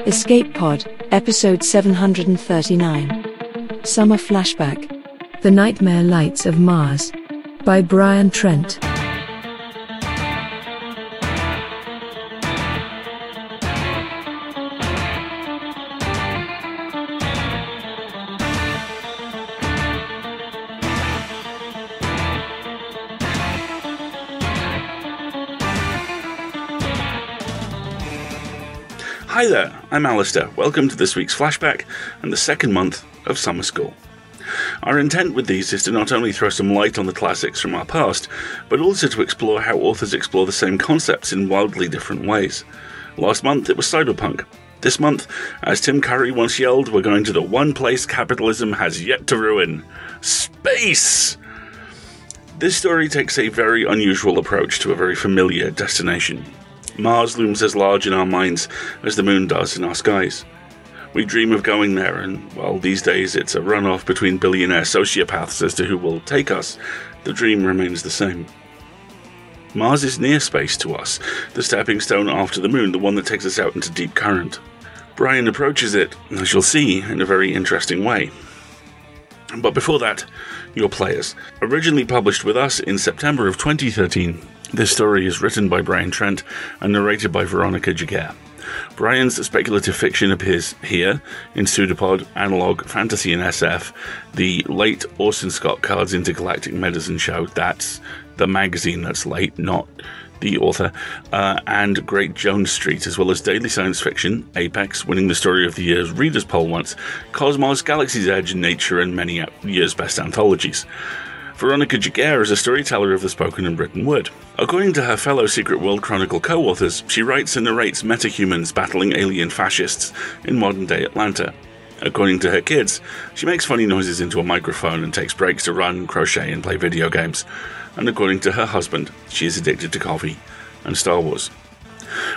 Escape Pod, Episode 739. Summer Flashback. The Nightmare Lights of Mars. By Brian Trent. Hi there, I'm Alistair. Welcome to this week's Flashback and the second month of summer school. Our intent with these is to not only throw some light on the classics from our past, but also to explore how authors explore the same concepts in wildly different ways. Last month it was cyberpunk. This month, as Tim Curry once yelled, we're going to the one place capitalism has yet to ruin: space! This story takes a very unusual approach to a very familiar destination. Mars looms as large in our minds as the moon does in our skies. We dream of going there, and, well, these days it's a runoff between billionaire sociopaths as to who will take us. The dream remains the same. Mars is near space to us, the stepping stone after the moon, the one that takes us out into deep current. Brian approaches it, as you'll see, in a very interesting way. But before that, your players. Originally published with us in September of 2013, this story is written by Brian Trent and narrated by Veronica Giguere. Brian's speculative fiction appears here in Pseudopod, Analog, Fantasy and SF, the late Orson Scott Card's Intergalactic Medicine Show, that's the magazine that's late, not the author, and Great Jones Street, as well as daily science fiction, Apex, winning the Story of the Year's Readers' Poll once, Cosmos, Galaxy's Edge, Nature, and many years' best anthologies. Veronica Giguere is a storyteller of the spoken and written word. According to her fellow Secret World Chronicle co-authors, she writes and narrates metahumans battling alien fascists in modern-day Atlanta. According to her kids, she makes funny noises into a microphone and takes breaks to run, crochet, and play video games. And according to her husband, she is addicted to coffee and Star Wars.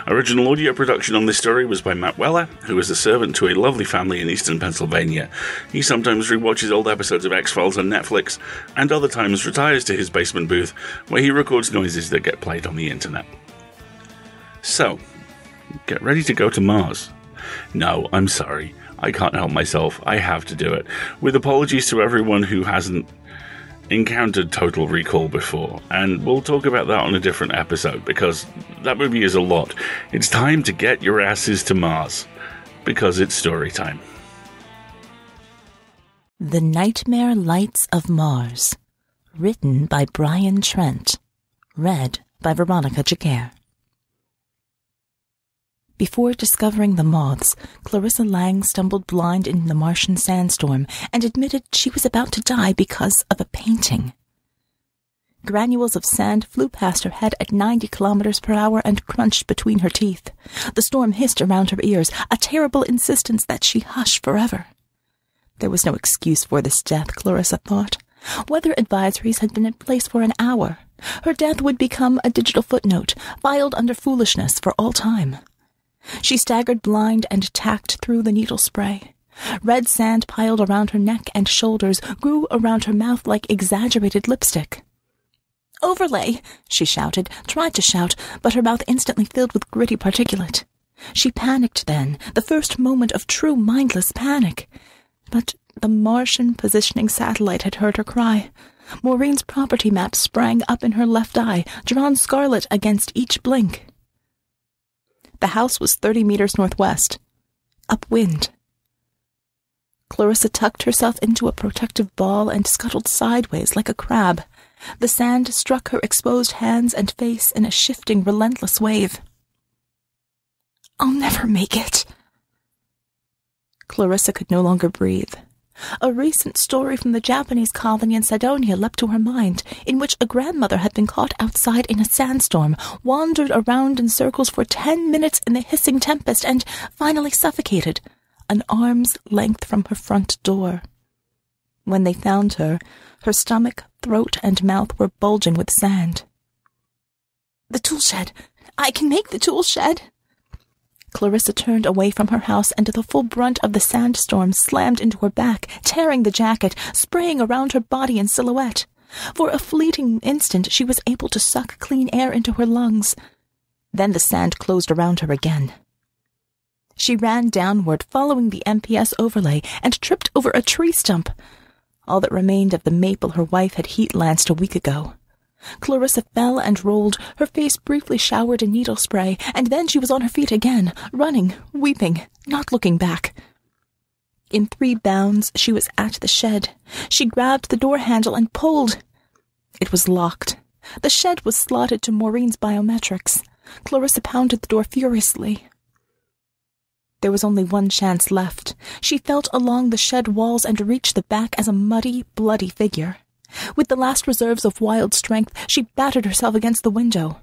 Original audio production on this story was by Matt Weller, who is a servant to a lovely family in eastern Pennsylvania. He sometimes rewatches old episodes of X-Files on Netflix, and other times retires to his basement booth, where he records noises that get played on the internet. So, get ready to go to Mars. No, I'm sorry. I can't help myself. I have to do it. With apologies to everyone who hasn't encountered Total Recall before, and we'll talk about that on a different episode, because that movie is a lot. It's time to get your asses to Mars, because it's story time. The Nightmare Lights of Mars. Written by Brian Trent. Read by Veronica Giguere. Before discovering the moths, Clarissa Lang stumbled blind in the Martian sandstorm and admitted she was about to die because of a painting. Granules of sand flew past her head at 90 kilometers per hour and crunched between her teeth. The storm hissed around her ears, a terrible insistence that she hush forever. There was no excuse for this death, Clarissa thought. Weather advisories had been in place for an hour. Her death would become a digital footnote, filed under foolishness for all time. She staggered blind and tacked through the needle spray. Red sand piled around her neck and shoulders, grew around her mouth like exaggerated lipstick. "Overlay!" she shouted, tried to shout, but her mouth instantly filled with gritty particulate. She panicked then, the first moment of true mindless panic. But the Martian positioning satellite had heard her cry. Maureen's property map sprang up in her left eye, drawn scarlet against each blink. The house was 30 meters northwest, upwind. Clarissa tucked herself into a protective ball and scuttled sideways like a crab. The sand struck her exposed hands and face in a shifting, relentless wave. "I'll never make it." Clarissa could no longer breathe. A recent story from the Japanese colony in Cydonia leapt to her mind, in which a grandmother had been caught outside in a sandstorm, wandered around in circles for 10 minutes in the hissing tempest, and finally suffocated, an arm's length from her front door. When they found her, her stomach, throat, and mouth were bulging with sand. "The tool shed! I can make the tool shed!" Clarissa turned away from her house, and the full brunt of the sandstorm slammed into her back, tearing the jacket, spraying around her body in silhouette. For a fleeting instant she was able to suck clean air into her lungs. Then the sand closed around her again. She ran downward, following the MPS overlay, and tripped over a tree stump, all that remained of the maple her wife had heat-lanced a week ago. Clarissa fell and rolled, her face briefly showered in needle spray, and then she was on her feet again, running, weeping, not looking back. In 3 bounds, she was at the shed. She grabbed the door handle and pulled. It was locked. The shed was slotted to Maureen's biometrics. Clarissa pounded the door furiously. There was only one chance left. She felt along the shed walls and reached the back as a muddy, bloody figure. With the last reserves of wild strength, she battered herself against the window.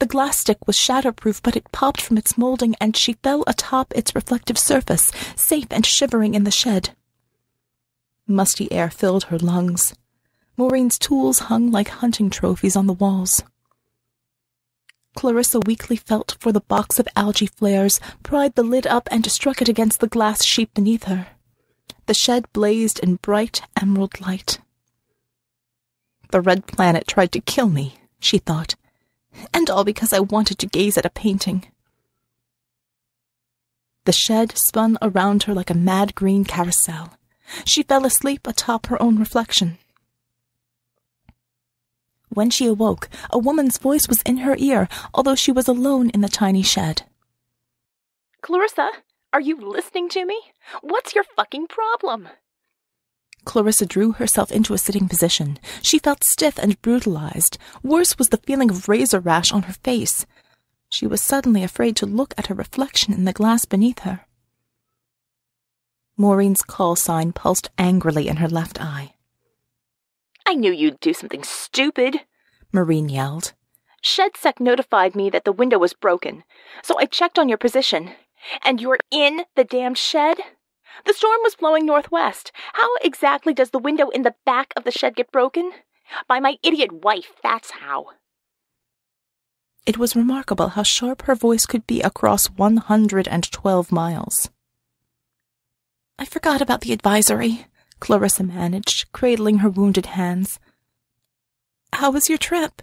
The glass stick was shatterproof, but it popped from its molding, and she fell atop its reflective surface, safe and shivering in the shed. Musty air filled her lungs. Maureen's tools hung like hunting trophies on the walls. Clarissa weakly felt for the box of algae flares, pried the lid up, and struck it against the glass sheet beneath her. The shed blazed in bright emerald light. The red planet tried to kill me, she thought, and all because I wanted to gaze at a painting. The shed spun around her like a mad green carousel. She fell asleep atop her own reflection. When she awoke, a woman's voice was in her ear, although she was alone in the tiny shed. Clarissa, are you listening to me? What's your fucking problem? Clarissa drew herself into a sitting position. She felt stiff and brutalized. Worse was the feeling of razor rash on her face. She was suddenly afraid to look at her reflection in the glass beneath her. Maureen's call sign pulsed angrily in her left eye. I knew you'd do something stupid, Maureen yelled. ShedSec notified me that the window was broken, so I checked on your position. And you're in the damned shed? The storm was blowing northwest. How exactly does the window in the back of the shed get broken? By my idiot wife, that's how. It was remarkable how sharp her voice could be across 112 miles. I forgot about the advisory, Clarissa managed, cradling her wounded hands. How was your trip?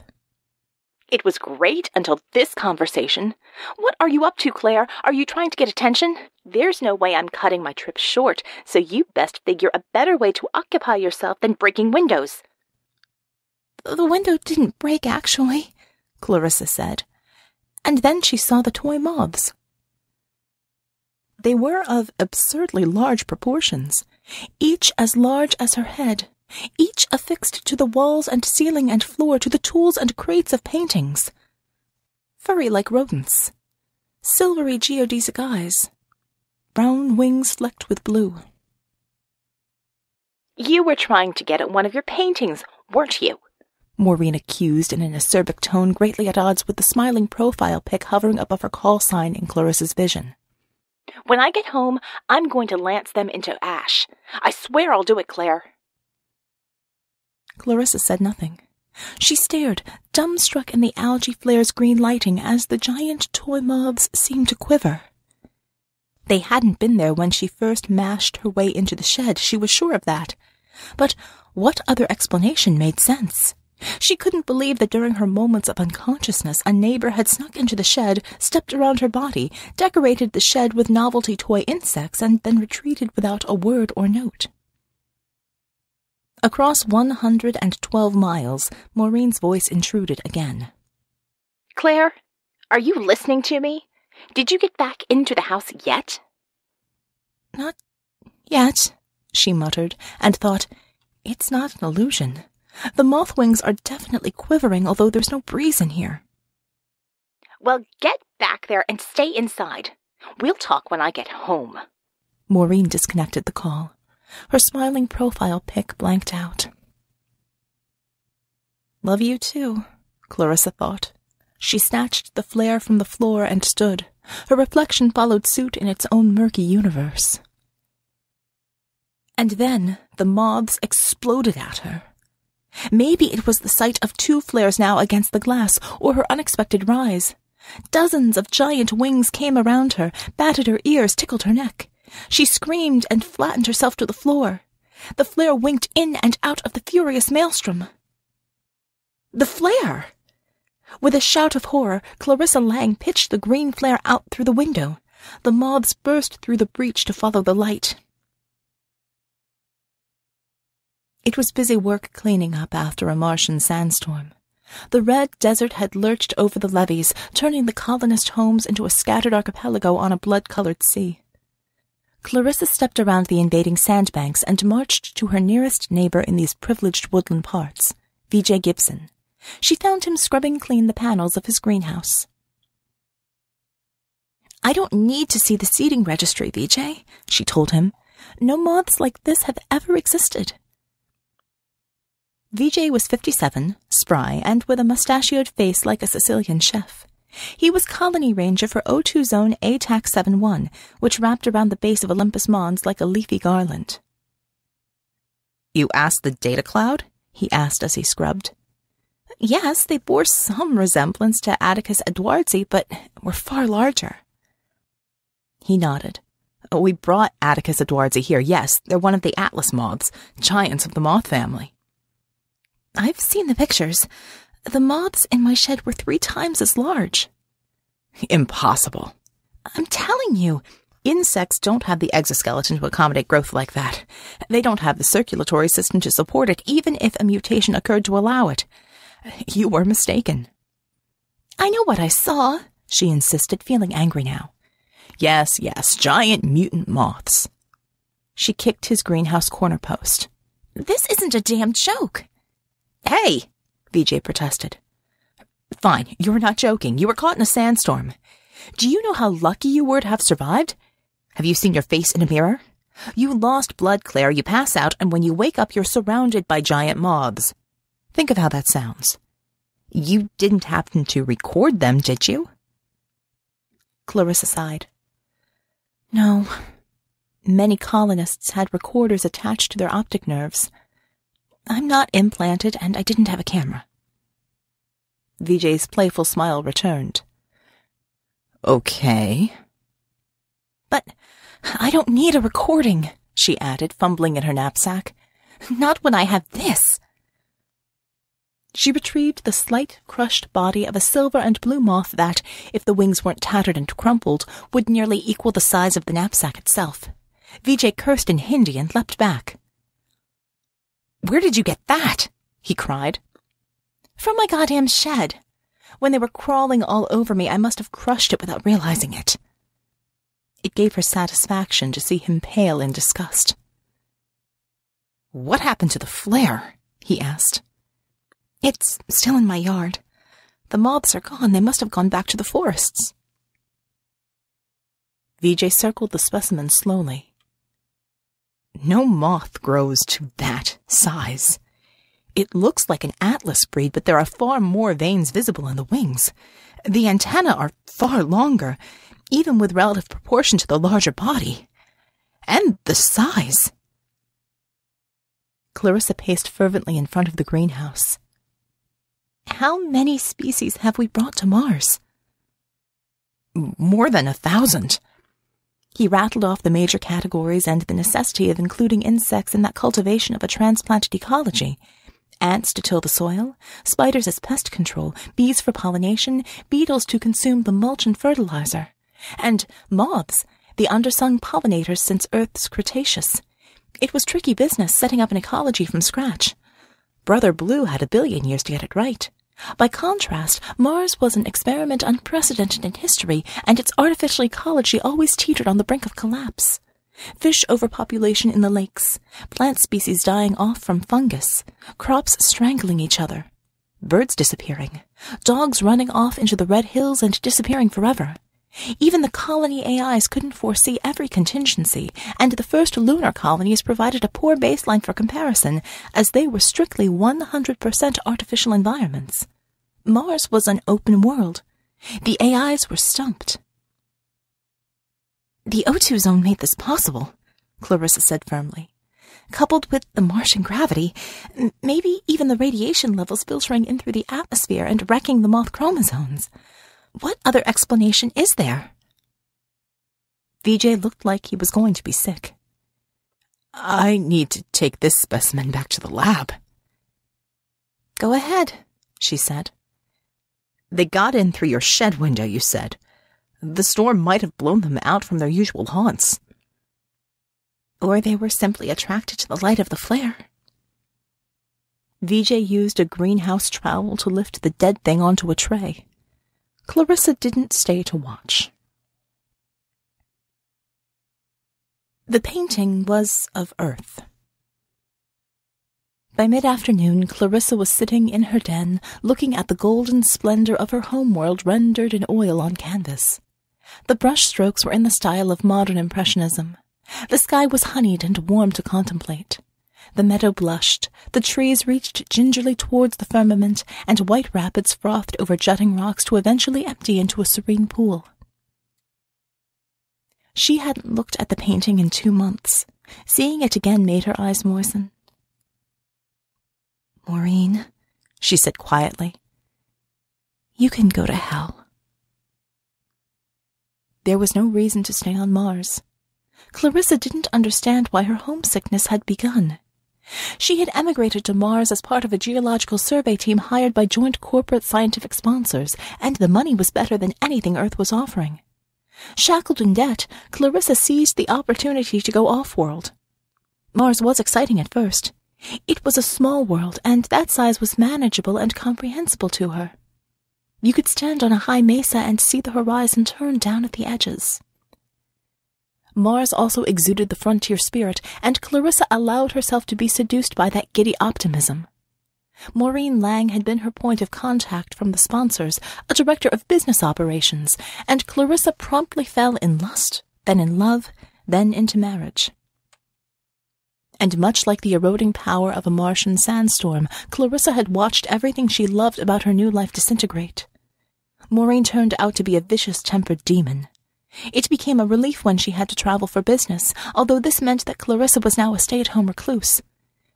It was great until this conversation. What are you up to, Claire? Are you trying to get attention? There's no way I'm cutting my trip short, so you best figure a better way to occupy yourself than breaking windows. The window didn't break, actually, Clarissa said. And then she saw the toy moths. They were of absurdly large proportions, each as large as her head, each affixed to the walls and ceiling and floor, to the tools and crates of paintings. Furry like rodents, silvery geodesic eyes, brown wings flecked with blue. You were trying to get at one of your paintings, weren't you? Maureen accused in an acerbic tone greatly at odds with the smiling profile pic hovering above her call sign in Clarissa's vision. When I get home, I'm going to lance them into ash. I swear I'll do it, Claire. Clarissa said nothing. She stared, dumbstruck in the algae flare's green lighting, as the giant toy moths seemed to quiver. They hadn't been there when she first mashed her way into the shed, she was sure of that. But what other explanation made sense? She couldn't believe that during her moments of unconsciousness, a neighbor had snuck into the shed, stepped around her body, decorated the shed with novelty toy insects, and then retreated without a word or note. Across 112 miles, Maureen's voice intruded again. Claire, are you listening to me? Did you get back into the house yet? Not yet, she muttered, and thought, it's not an illusion. The moth wings are definitely quivering, although there's no breeze in here. Well, get back there and stay inside. We'll talk when I get home. Maureen disconnected the call. Her smiling profile pic blanked out. Love you too, Clarissa thought. She snatched the flare from the floor and stood. Her reflection followed suit in its own murky universe. And then the moths exploded at her. Maybe it was the sight of 2 flares now against the glass, or her unexpected rise. Dozens of giant wings came around her, batted her ears, tickled her neck. She screamed and flattened herself to the floor. The flare winked in and out of the furious maelstrom. The flare! With a shout of horror, Clarissa Lang pitched the green flare out through the window. The moths burst through the breach to follow the light. It was busy work cleaning up after a Martian sandstorm. The red desert had lurched over the levees, turning the colonist homes into a scattered archipelago on a blood-colored sea. Clarissa stepped around the invading sandbanks and marched to her nearest neighbor in these privileged woodland parts, V.J. Gibson. She found him scrubbing clean the panels of his greenhouse. "I don't need to see the seeding registry, V.J., she told him. "No moths like this have ever existed." V.J. was 57, spry, and with a mustachioed face like a Sicilian chef. He was colony ranger for O2 Zone ATAC-71, which wrapped around the base of Olympus Mons like a leafy garland. "You asked the data cloud?" he asked as he scrubbed. "Yes, they bore some resemblance to Atticus Edwardsi, but were far larger." He nodded. "We brought Atticus Edwardsi here, yes. They're one of the Atlas moths, giants of the moth family." "I've seen the pictures. The moths in my shed were 3 times as large." "Impossible." "I'm telling you, insects don't have the exoskeleton to accommodate growth like that. They don't have the circulatory system to support it, even if a mutation occurred to allow it. You were mistaken." "I know what I saw," she insisted, feeling angry now. Yes, giant mutant moths." She kicked his greenhouse corner post. "This isn't a damn joke." "Hey!" V.J. protested. "Fine, you're not joking. You were caught in a sandstorm. Do you know how lucky you were to have survived? Have you seen your face in a mirror? You lost blood, Claire, you pass out, and when you wake up you're surrounded by giant moths. Think of how that sounds. You didn't happen to record them, did you?" Clarissa sighed. "No. Many colonists had recorders attached to their optic nerves. I'm not implanted, and I didn't have a camera." VJ's playful smile returned. "Okay." "But I don't need a recording," she added, fumbling in her knapsack. "Not when I have this." She retrieved the slight, crushed body of a silver and blue moth that, if the wings weren't tattered and crumpled, would nearly equal the size of the knapsack itself. VJ cursed in Hindi and leapt back. "Where did you get that?" he cried. "From my goddamn shed. When they were crawling all over me, I must have crushed it without realizing it." It gave her satisfaction to see him pale in disgust. "What happened to the flare?" he asked. "It's still in my yard. The moths are gone. They must have gone back to the forests." VJ circled the specimen slowly. "No moth grows to that size. It looks like an atlas breed, but there are far more veins visible in the wings. The antennae are far longer, even with relative proportion to the larger body. And the size." Clarissa paced fervently in front of the greenhouse. "How many species have we brought to Mars?" "More than 1,000. He rattled off the major categories and the necessity of including insects in that cultivation of a transplanted ecology. Ants to till the soil, spiders as pest control, bees for pollination, beetles to consume the mulch and fertilizer. And moths, the undersung pollinators since Earth's Cretaceous. It was tricky business setting up an ecology from scratch. Brother Blue had 1 billion years to get it right. By contrast, Mars was an experiment unprecedented in history, and its artificial ecology always teetered on the brink of collapse. Fish overpopulation in the lakes, plant species dying off from fungus, crops strangling each other, birds disappearing, dogs running off into the red hills and disappearing forever. Even the colony AIs couldn't foresee every contingency, and the first lunar colonies provided a poor baseline for comparison, as they were strictly 100% artificial environments. Mars was an open world. The AIs were stumped. "The O2 zone made this possible," Clarissa said firmly. "Coupled with the Martian gravity, maybe even the radiation levels filtering in through the atmosphere and wrecking the moth chromosomes. What other explanation is there?" VJ looked like he was going to be sick. "I need to take this specimen back to the lab." "Go ahead," she said. "They got in through your shed window, you said. The storm might have blown them out from their usual haunts. Or they were simply attracted to the light of the flare. VJ used a greenhouse trowel to lift the dead thing onto a tray. Clarissa didn't stay to watch. The painting was of Earth. By mid-afternoon, Clarissa was sitting in her den, looking at the golden splendor of her homeworld rendered in oil on canvas. The brush strokes were in the style of modern Impressionism. The sky was honeyed and warm to contemplate. The meadow blushed, the trees reached gingerly towards the firmament, and white rapids frothed over jutting rocks to eventually empty into a serene pool. She hadn't looked at the painting in 2 months. Seeing it again made her eyes moisten. "Maureen," she said quietly, "you can go to hell." There was no reason to stay on Mars. Clarissa didn't understand why her homesickness had begun. She had emigrated to Mars as part of a geological survey team hired by joint corporate scientific sponsors, and the money was better than anything Earth was offering. Shackled in debt, Clarissa seized the opportunity to go off-world. Mars was exciting at first. It was a small world, and that size was manageable and comprehensible to her. You could stand on a high mesa and see the horizon turn down at the edges. Mars also exuded the frontier spirit, and Clarissa allowed herself to be seduced by that giddy optimism. Maureen Lang had been her point of contact from the sponsors, a director of business operations, and Clarissa promptly fell in lust, then in love, then into marriage. And much like the eroding power of a Martian sandstorm, Clarissa had watched everything she loved about her new life disintegrate. Maureen turned out to be a vicious-tempered demon. It became a relief when she had to travel for business, although this meant that Clarissa was now a stay-at-home recluse.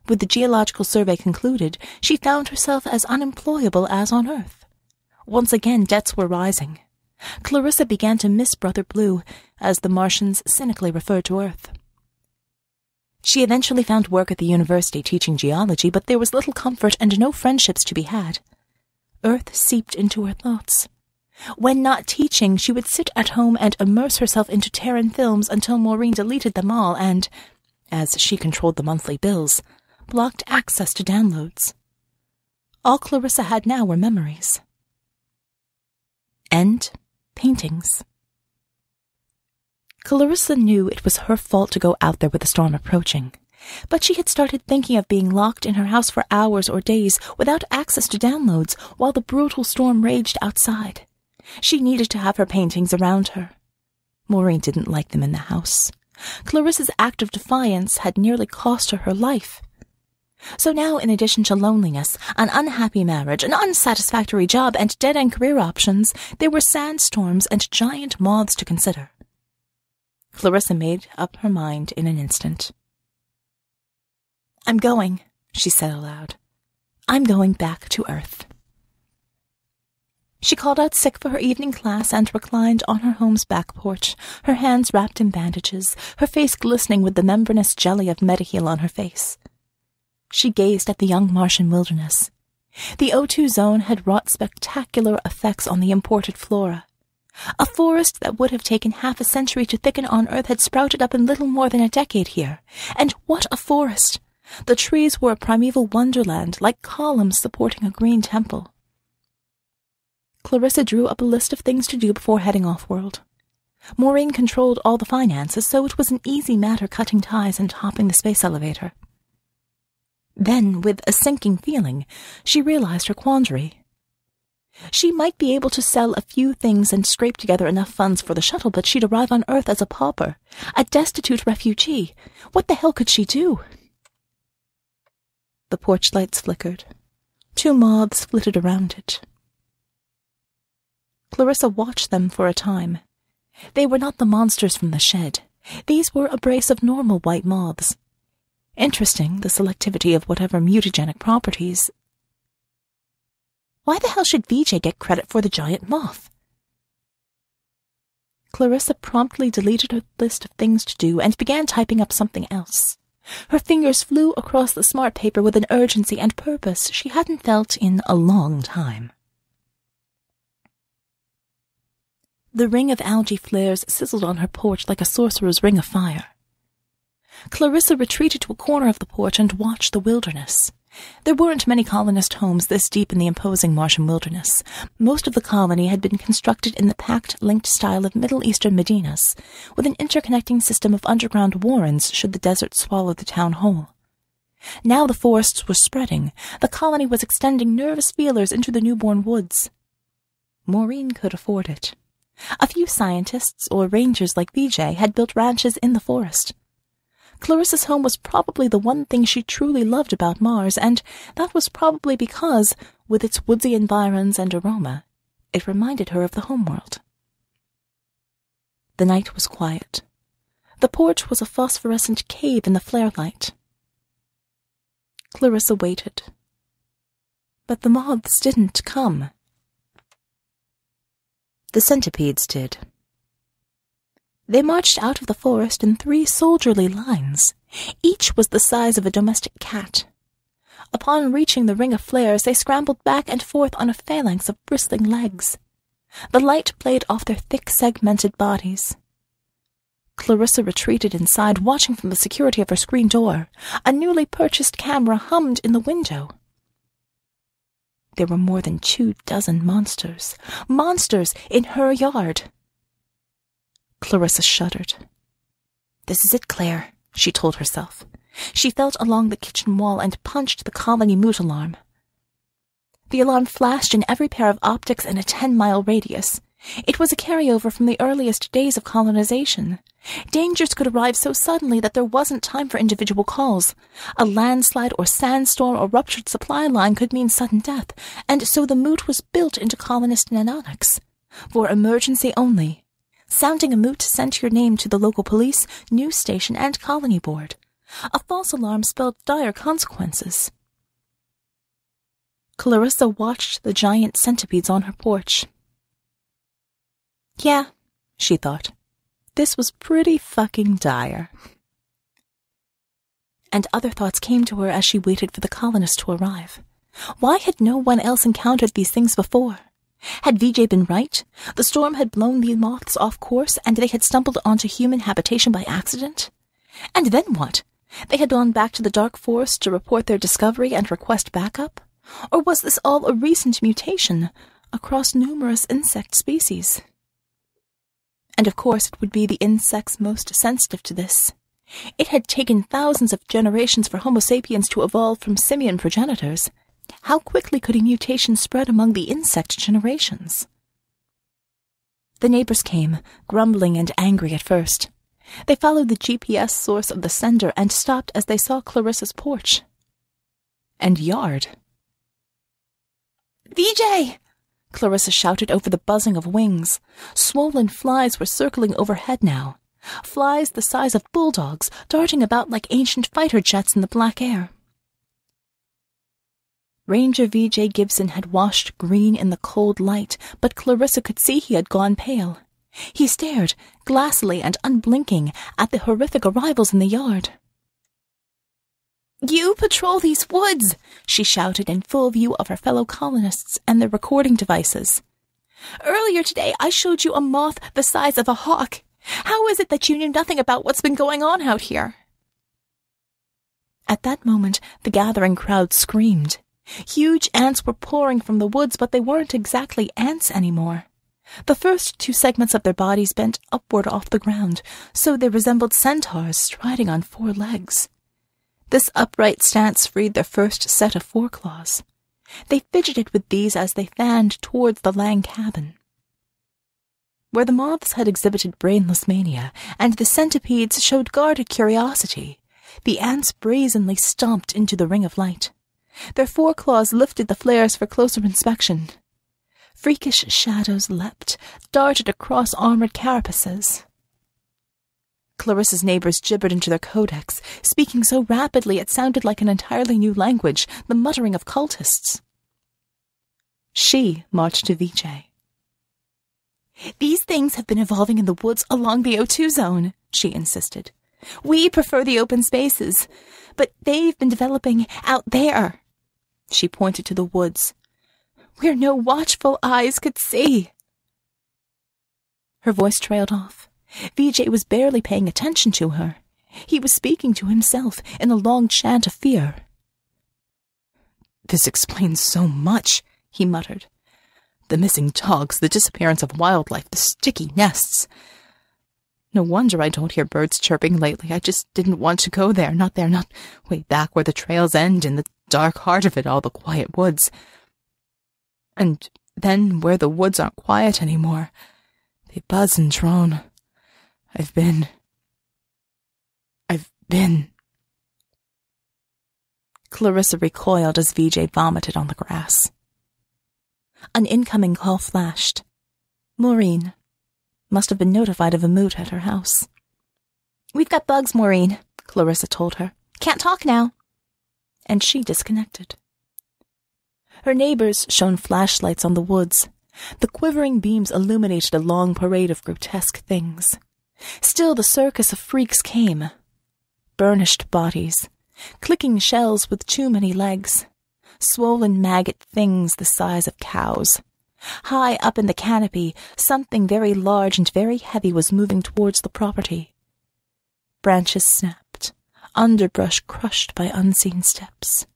With the geological survey concluded, she found herself as unemployable as on Earth. Once again, debts were rising. Clarissa began to miss Brother Blue, as the Martians cynically referred to Earth. She eventually found work at the university teaching geology, but there was little comfort and no friendships to be had. Earth seeped into her thoughts. When not teaching, she would sit at home and immerse herself into Terran films until Maureen deleted them all and, as she controlled the monthly bills, blocked access to downloads. All Clarissa had now were memories. And paintings. Clarissa knew it was her fault to go out there with the storm approaching, but she had started thinking of being locked in her house for hours or days without access to downloads while the brutal storm raged outside. She needed to have her paintings around her. Maureen didn't like them in the house. Clarissa's act of defiance had nearly cost her her life. So now, in addition to loneliness, an unhappy marriage, an unsatisfactory job, and dead-end career options, there were sandstorms and giant moths to consider. Clarissa made up her mind in an instant. "I'm going," she said aloud. "I'm going back to Earth." She called out sick for her evening class and reclined on her home's back porch, her hands wrapped in bandages, her face glistening with the membranous jelly of Mediheal on her face. She gazed at the young Martian wilderness. The O2 zone had wrought spectacular effects on the imported flora. A forest that would have taken half a century to thicken on Earth had sprouted up in little more than a decade here. And what a forest! The trees were a primeval wonderland, like columns supporting a green temple. Clarissa drew up a list of things to do before heading off-world. Maureen controlled all the finances, so it was an easy matter cutting ties and hopping the space elevator. Then, with a sinking feeling, she realized her quandary. She might be able to sell a few things and scrape together enough funds for the shuttle, but she'd arrive on Earth as a pauper, a destitute refugee. What the hell could she do? The porch lights flickered. 2 moths flitted around it. Clarissa watched them for a time. They were not the monsters from the shed. These were a brace of normal white moths. Interesting, the selectivity of whatever mutagenic properties. Why the hell should VJ get credit for the giant moth? Clarissa promptly deleted her list of things to do and began typing up something else. Her fingers flew across the smart paper with an urgency and purpose she hadn't felt in a long time. The ring of algae flares sizzled on her porch like a sorcerer's ring of fire. Clarissa retreated to a corner of the porch and watched the wilderness. There weren't many colonist homes this deep in the imposing Martian wilderness. Most of the colony had been constructed in the packed, linked style of Middle Eastern Medinas, with an interconnecting system of underground warrens should the desert swallow the town whole. Now the forests were spreading. The colony was extending nervous feelers into the newborn woods. Maureen could afford it. A few scientists or rangers like VJ had built ranches in the forest. Clarissa's home was probably the one thing she truly loved about Mars, and that was probably because, with its woodsy environs and aroma, it reminded her of the homeworld. The night was quiet. The porch was a phosphorescent cave in the flare light. Clarissa waited. But the moths didn't come. The centipedes did. They marched out of the forest in 3 soldierly lines. Each was the size of a domestic cat. Upon reaching the ring of flares, they scrambled back and forth on a phalanx of bristling legs. The light played off their thick, segmented bodies. Clarissa retreated inside, watching from the security of her screen door. A newly purchased camera hummed in the window. There were more than 24 monsters. Monsters in her yard. Clarissa shuddered. "This is it, Claire," she told herself. She felt along the kitchen wall and punched the colony moot alarm. The alarm flashed in every pair of optics in a 10-mile radius. It was a carryover from the earliest days of colonization. Dangers could arrive so suddenly that there wasn't time for individual calls. A landslide or sandstorm or ruptured supply line could mean sudden death, and so the moot was built into colonist nanonics. For emergency only. Sounding a moot sent your name to the local police, news station, and colony board. A false alarm spelled dire consequences. Clarissa watched the giant centipedes on her porch. Yeah, she thought. This was pretty fucking dire. And other thoughts came to her as she waited for the colonists to arrive. Why had no one else encountered these things before? Had VJ been right? The storm had blown the moths off course, and they had stumbled onto human habitation by accident? And then what? They had gone back to the dark forest to report their discovery and request backup? Or was this all a recent mutation across numerous insect species? And of course it would be the insects most sensitive to this. It had taken thousands of generations for Homo sapiens to evolve from simian progenitors. How quickly could a mutation spread among the insect generations? The neighbors came, grumbling and angry at first. They followed the GPS source of the sender and stopped as they saw Clarissa's porch. And yard. "VJ!" Clarissa shouted over the buzzing of wings. Swollen flies were circling overhead now. Flies the size of bulldogs, darting about like ancient fighter jets in the black air. Ranger VJ Gibson had washed green in the cold light, but Clarissa could see he had gone pale. He stared, glassily and unblinking, at the horrific arrivals in the yard. "You patrol these woods!" she shouted in full view of her fellow colonists and their recording devices. "Earlier today I showed you a moth the size of a hawk. How is it that you knew nothing about what's been going on out here?" At that moment, the gathering crowd screamed. Huge ants were pouring from the woods, but they weren't exactly ants anymore. The first 2 segments of their bodies bent upward off the ground, so they resembled centaurs striding on 4 legs. This upright stance freed their first set of foreclaws. They fidgeted with these as they fanned towards the Lang cabin. Where the moths had exhibited brainless mania, and the centipedes showed guarded curiosity, the ants brazenly stomped into the ring of light. Their foreclaws lifted the flares for closer inspection. Freakish shadows leapt, darted across armored carapaces. Clarissa's neighbors gibbered into their codex, speaking so rapidly it sounded like an entirely new language, the muttering of cultists. She marched to VJ. "These things have been evolving in the woods along the O2 zone," she insisted. "We prefer the open spaces, but they've been developing out there." She pointed to the woods, "where no watchful eyes could see." Her voice trailed off. VJ was barely paying attention to her. He was speaking to himself in a long chant of fear. "This explains so much," he muttered. "The missing dogs, the disappearance of wildlife, the sticky nests. No wonder I don't hear birds chirping lately. I just didn't want to go there. Not way back where the trails end, in the dark heart of it all, the quiet woods. And then where the woods aren't quiet anymore. They buzz and drone. I've been... Clarissa recoiled as VJ vomited on the grass. An incoming call flashed. Maureen must have been notified of a moot at her house. "We've got bugs, Maureen," Clarissa told her. "Can't talk now." And she disconnected. Her neighbors shone flashlights on the woods. The quivering beams illuminated a long parade of grotesque things. Still the circus of freaks came. Burnished bodies, clicking shells with too many legs, swollen maggot things the size of cows. High up in the canopy, something very large and very heavy was moving towards the property. Branches snapped, underbrush crushed by unseen steps.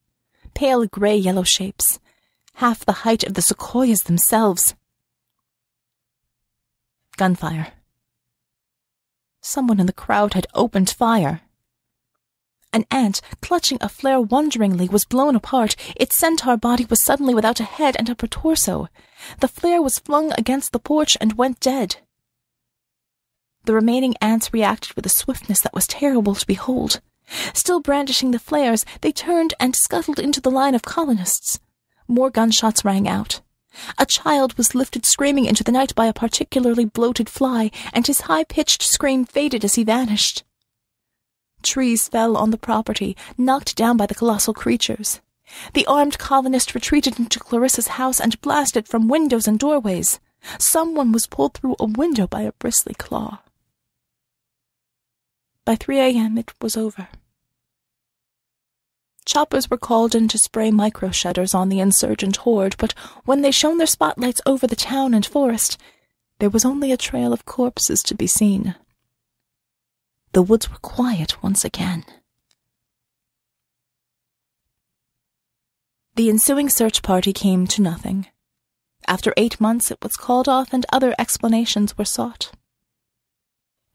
Pale grey-yellow shapes, half the height of the sequoias themselves. Gunfire. Someone in the crowd had opened fire. An ant, clutching a flare wonderingly, was blown apart. Its centaur body was suddenly without a head and upper torso. The flare was flung against the porch and went dead. The remaining ants reacted with a swiftness that was terrible to behold. Still brandishing the flares, they turned and scuttled into the line of colonists. More gunshots rang out. A child was lifted screaming into the night by a particularly bloated fly, and his high-pitched scream faded as he vanished. Trees fell on the property, knocked down by the colossal creatures. The armed colonist retreated into Clarissa's house and blasted from windows and doorways. Someone was pulled through a window by a bristly claw. By 3 a.m. it was over. Choppers were called in to spray micro-shedders on the insurgent horde, but when they shone their spotlights over the town and forest, there was only a trail of corpses to be seen. The woods were quiet once again. The ensuing search party came to nothing. After 8 months, it was called off and other explanations were sought.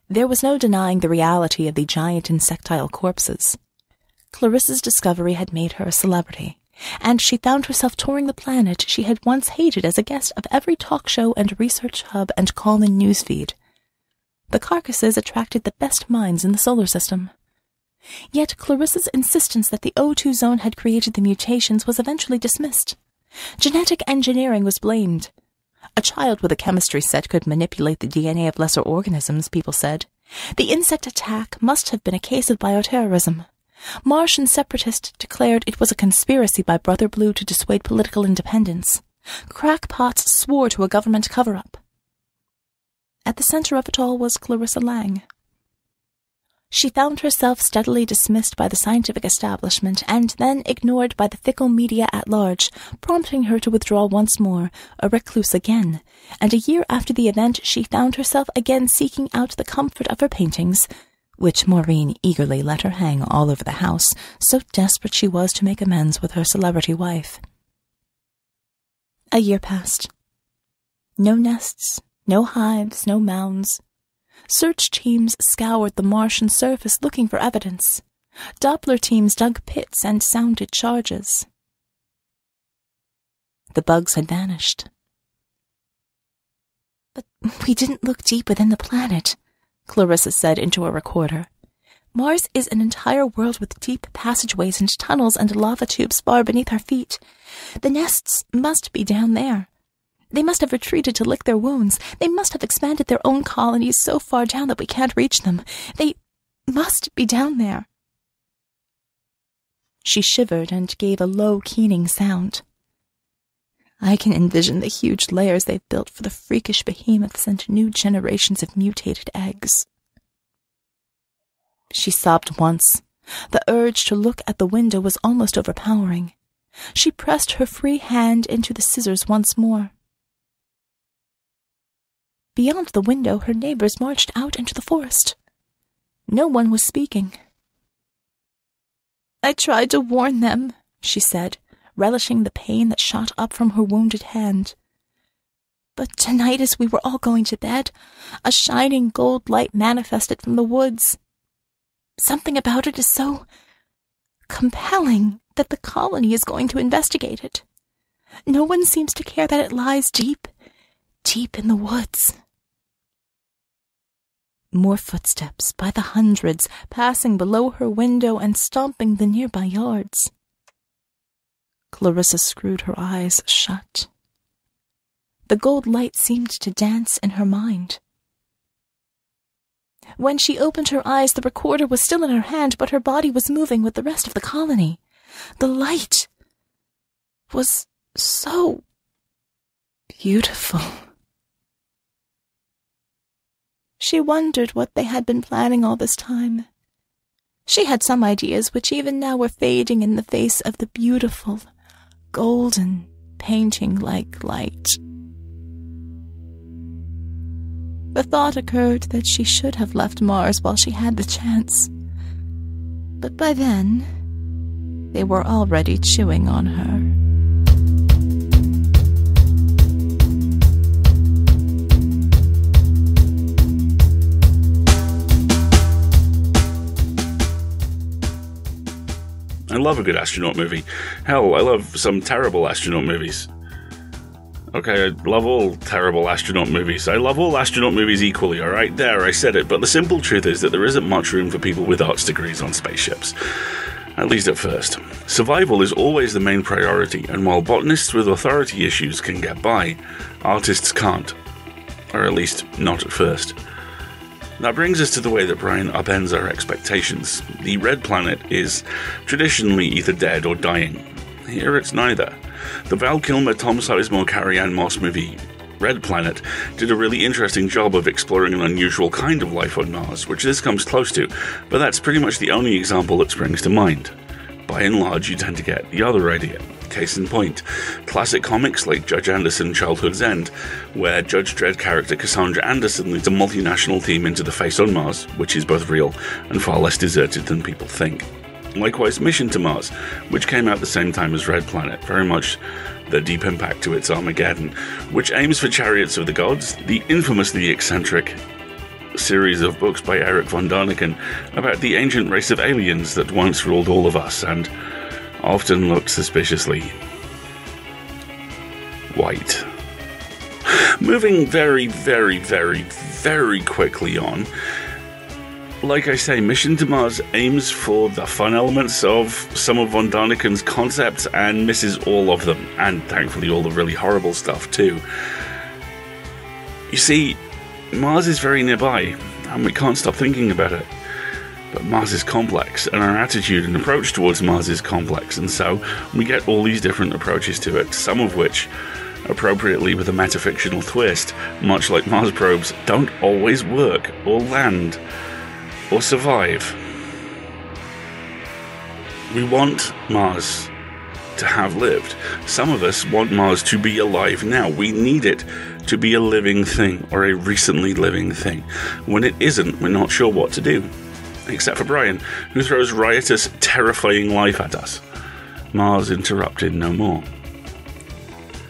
There was no denying the reality of the giant insectile corpses. Clarissa's discovery had made her a celebrity, and she found herself touring the planet she had once hated as a guest of every talk show and research hub and call-in newsfeed. The carcasses attracted the best minds in the solar system. Yet Clarissa's insistence that the O2 zone had created the mutations was eventually dismissed. Genetic engineering was blamed. A child with a chemistry set could manipulate the DNA of lesser organisms, people said. The insect attack must have been a case of bioterrorism. Martian separatists declared it was a conspiracy by Brother Blue to dissuade political independence. Crackpots swore to a government cover-up. At the center of it all was Clarissa Lang. She found herself steadily dismissed by the scientific establishment and then ignored by the fickle media at large, prompting her to withdraw once more, a recluse again, and a year after the event she found herself again seeking out the comfort of her paintings, which Maureen eagerly let her hang all over the house, so desperate she was to make amends with her celebrity wife. A year passed. No nests, no hives, no mounds. Search teams scoured the Martian surface looking for evidence. Doppler teams dug pits and sounded charges. The bugs had vanished. "But we didn't look deep within the planet," Clarissa said into a recorder. "Mars is an entire world with deep passageways and tunnels and lava tubes far beneath our feet. The nests must be down there. They must have retreated to lick their wounds. They must have expanded their own colonies so far down that we can't reach them. They must be down there." She shivered and gave a low, keening sound. "I can envision the huge layers they've built for the freakish behemoths and new generations of mutated eggs." She sobbed once. The urge to look at the window was almost overpowering. She pressed her free hand into the scissors once more. Beyond the window, her neighbors marched out into the forest. No one was speaking. "I tried to warn them," she said, relishing the pain that shot up from her wounded hand. "But tonight, as we were all going to bed, a shining gold light manifested from the woods. Something about it is so compelling that the colony is going to investigate it. No one seems to care that it lies deep, deep in the woods." More footsteps, by the hundreds, passing below her window and stomping the nearby yards. Clarissa screwed her eyes shut. The gold light seemed to dance in her mind. When she opened her eyes, the recorder was still in her hand, but her body was moving with the rest of the colony. The light was so beautiful. She wondered what they had been planning all this time. She had some ideas which even now were fading in the face of the beautiful, golden, painting-like light. The thought occurred that she should have left Mars while she had the chance. But by then, they were already chewing on her. I love a good astronaut movie. Hell, I love some terrible astronaut movies. Okay, I love all terrible astronaut movies. I love all astronaut movies equally, alright? There, I said it. But the simple truth is that there isn't much room for people with arts degrees on spaceships. At least at first. Survival is always the main priority, and while botanists with authority issues can get by, artists can't. Or at least, not at first. That brings us to the way that Brian upends our expectations. The Red Planet is traditionally either dead or dying. Here it's neither. The Val Kilmer, Tom Sizemore, Carrie-Anne Moss movie Red Planet did a really interesting job of exploring an unusual kind of life on Mars, which this comes close to, but that's pretty much the only example that springs to mind. By and large, you tend to get the other idea. Case in point, classic comics like Judge Anderson Childhood's End, where Judge Dredd character Cassandra Anderson leads a multinational team into the face on Mars, which is both real and far less deserted than people think. Likewise, Mission to Mars, which came out the same time as Red Planet, very much the Deep Impact to its Armageddon, which aims for Chariots of the Gods, the infamously eccentric series of books by Eric von Däniken about the ancient race of aliens that once ruled all of us and often looked suspiciously white. Moving very, very, very, very quickly on, like I say, Mission to Mars aims for the fun elements of some of von Däniken's concepts and misses all of them, and thankfully all the really horrible stuff too. You see, Mars is very nearby, and we can't stop thinking about it. But Mars is complex, and our attitude and approach towards Mars is complex, and so we get all these different approaches to it, some of which, appropriately with a metafictional twist, much like Mars probes, don't always work, or land, or survive. We want Mars to have lived. Some of us want Mars to be alive now. We need it to be a living thing, or a recently living thing. When it isn't, we're not sure what to do. Except for Brian, who throws riotous, terrifying life at us. Mars interrupted no more.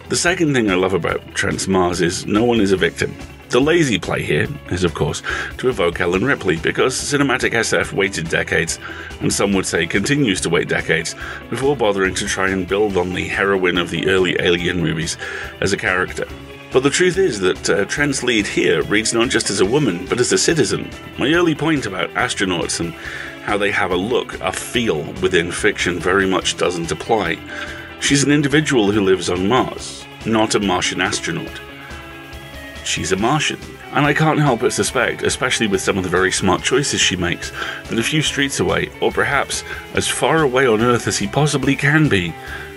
The second thing I love about Trent's Mars is no one is a victim. The lazy play here is, of course, to evoke Ellen Ripley, because cinematic SF waited decades, and some would say continues to wait decades, before bothering to try and build on the heroine of the early Alien movies as a character. But the truth is that Trent's lead here reads not just as a woman, but as a citizen. My early point about astronauts and how they have a look, a feel within fiction very much doesn't apply. She's an individual who lives on Mars, not a Martian astronaut. She's a Martian, and I can't help but suspect, especially with some of the very smart choices she makes, that a few streets away, or perhaps as far away on Earth as he possibly can be,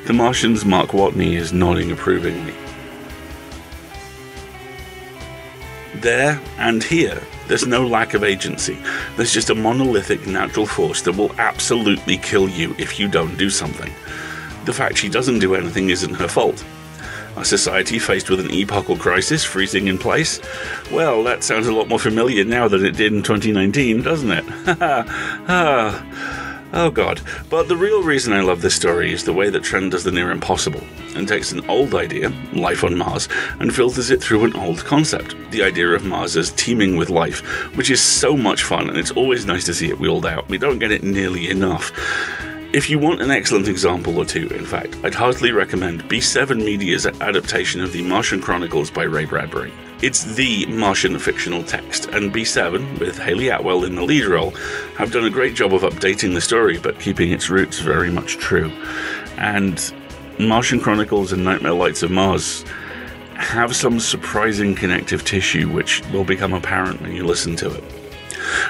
the Martian's Mark Watney is nodding approvingly. There and here, there's no lack of agency. There's just a monolithic natural force that will absolutely kill you if you don't do something. The fact she doesn't do anything isn't her fault. A society faced with an epochal crisis freezing in place? Well, that sounds a lot more familiar now than it did in 2019, doesn't it? Oh god. But the real reason I love this story is the way that Trent does the near impossible, and takes an old idea, life on Mars, and filters it through an old concept, the idea of Mars as teeming with life, which is so much fun, and it's always nice to see it wheeled out. We don't get it nearly enough. If you want an excellent example or two, in fact, I'd heartily recommend B7 Media's adaptation of the Martian Chronicles by Ray Bradbury. It's the Martian fictional text, and B7, with Hayley Atwell in the lead role, have done a great job of updating the story, but keeping its roots very much true. And Martian Chronicles and Nightmare Lights of Mars have some surprising connective tissue, which will become apparent when you listen to it.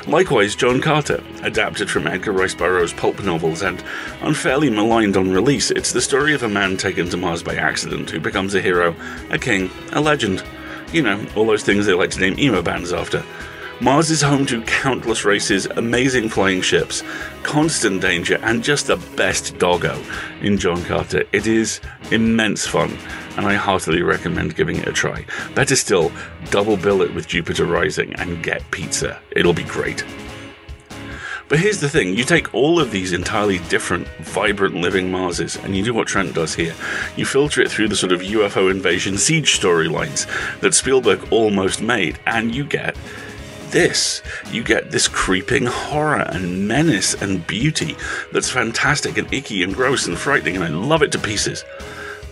Likewise, John Carter, adapted from Edgar Rice Burroughs' pulp novels and unfairly maligned on release, it's the story of a man taken to Mars by accident who becomes a hero, a king, a legend. You know, all those things they like to name emo bands after. Mars is home to countless races, amazing flying ships, constant danger, and just the best doggo in John Carter. It is immense fun, and I heartily recommend giving it a try. Better still, double bill it with Jupiter Rising and get pizza. It'll be great. But here's the thing, you take all of these entirely different, vibrant living Marses, and you do what Trent does here. You filter it through the sort of UFO invasion siege storylines that Spielberg almost made, and you get this. You get this creeping horror and menace and beauty that's fantastic and icky and gross and frightening, and I love it to pieces.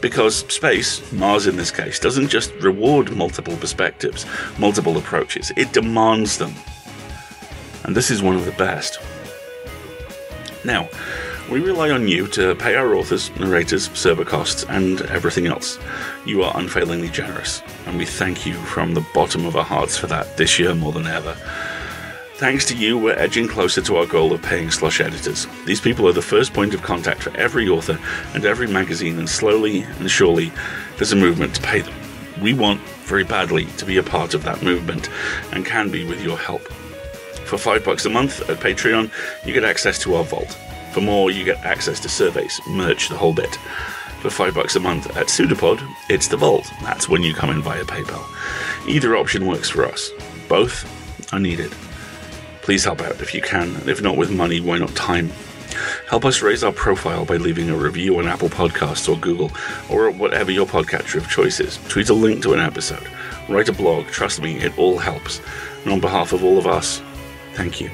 Because space, Mars in this case, doesn't just reward multiple perspectives, multiple approaches, it demands them. And this is one of the best. Now, we rely on you to pay our authors, narrators, server costs, and everything else. You are unfailingly generous, and we thank you from the bottom of our hearts for that this year more than ever. Thanks to you, we're edging closer to our goal of paying slush editors. These people are the first point of contact for every author and every magazine, and slowly and surely there's a movement to pay them. We want, very badly, to be a part of that movement, and can be with your help. For $5 a month at Patreon, you get access to our vault. For more, you get access to surveys, merch, the whole bit. For $5 a month at Pseudopod, it's the vault. That's when you come in via PayPal. Either option works for us. Both are needed. Please help out if you can, and if not with money, why not time? Help us raise our profile by leaving a review on Apple Podcasts or Google, or whatever your podcatcher of choice is. Tweet a link to an episode. Write a blog. Trust me, it all helps. And on behalf of all of us, thank you.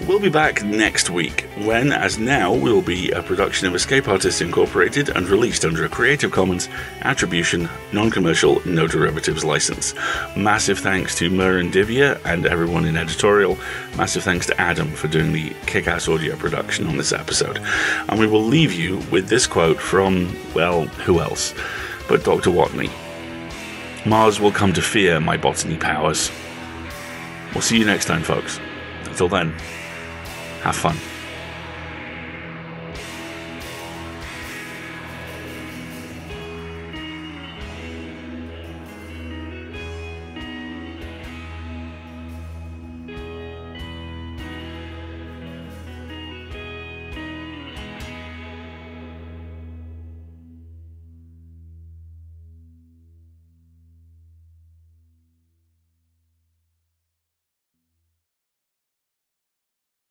We'll be back next week, when, as now, will be a production of Escape Artists Incorporated and released under a Creative Commons Attribution, Non-Commercial, No Derivatives license. Massive thanks to Mer and Divya and everyone in editorial. Massive thanks to Adam for doing the kick-ass audio production on this episode. And we will leave you with this quote from, well, who else but Dr. Watney. Mars will come to fear my botany powers. We'll see you next time, folks. Until then, have fun.